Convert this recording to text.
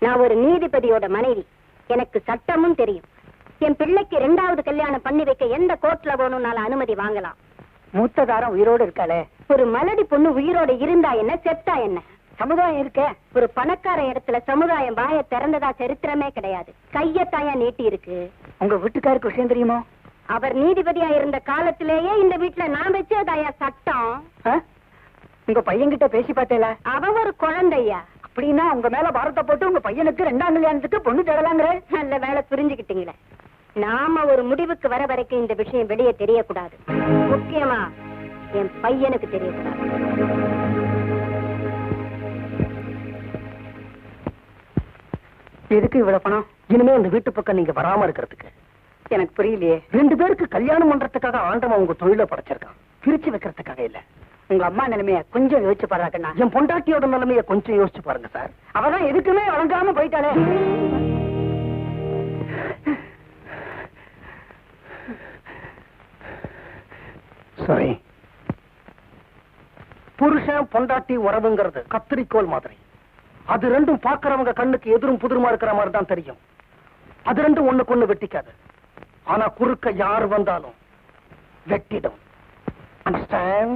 நான் ஒரு நீதிபதியோட மனைவி. எனக்கு சட்டமும் தெரியும். என் பிள்ளைக்கு 2வது கல்யாணம் பண்ணி வைக்க எந்த கோர்ட்ல போகணும்னால அனுமதி வாங்கலாம். மூத்ததாரம் உயிரோடு இருக்காளே. ஒரு மலடி பொண்ணு உயிரோட இருந்தா என்ன, செத்தா என்ன? சமுதாயம் இருக்க. ஒரு பணக்கார இடத்துல சமுதாயம் வாய திறந்ததா சரித்திரமே கிடையாது. கையத்தாயா நீட்டி இருக்கு. உங்க வீட்டுக்காருக்கு விஷயம் தெரியுமோ? அவர் நீதிபதியா இருந்த காலத்திலேயே இந்த வீட்டுல நான் வச்சதாயா சட்டம். உங்க பையன்கிட்ட பேசி பார்த்தேல? அவன் ஒரு குழந்தையா. அப்படின்னா உங்க மேல பாரத்தை போட்டு உங்க பையனுக்கு 2ஆம் கல்யாணத்துக்கு பொண்ணு தேடலாங்கிற. நல்ல வேலை புரிஞ்சுக்கிட்டீங்களே. நாம ஒரு முடிவுக்கு வர வரைக்கும் இந்த விஷயம் வெளியே தெரியக்கூடாது. முக்கியமா என் பையனுக்கு தெரியக்கூடாது. எதுக்கு இவ்வளவு பணம்? இனிமே இந்த வீட்டு பக்கம் நீங்க வராம இருக்கிறதுக்கு. எனக்கு புரியலையே. 2 பேருக்கு கல்யாணம் பண்றதுக்காக ஆண்டவன் உங்க தொழில படைச்சிருக்கான், பிரிச்சு வைக்கிறதுக்காக இல்ல. உங்க அம்மா நிலைமைய கொஞ்சம் யோசிச்சு பாருக்கண்ணா. என் பொண்டாட்டியோட நிலைமைய கொஞ்சம் யோசிச்சு பாருங்க சார். அவதான் எதுக்குமே வழங்காம போயிட்டாலே. சரி, புருஷன் பொண்டாட்டி உறவுங்கிறது கத்திரிக்கோள் மாதிரி. அது ரெண்டும் பாக்குறவங்க கண்ணுக்கு எதிரும் புதிருமா இருக்கிற மாதிரி தான் தெரியும். அது ரெண்டும் ஒண்ணுக்கு ஒண்ணு வெட்டிக்காது. ஆனா குறுக்க யார் வந்தாலும் வெட்டிடும். அண்டர்ஸ்டாண்ட்?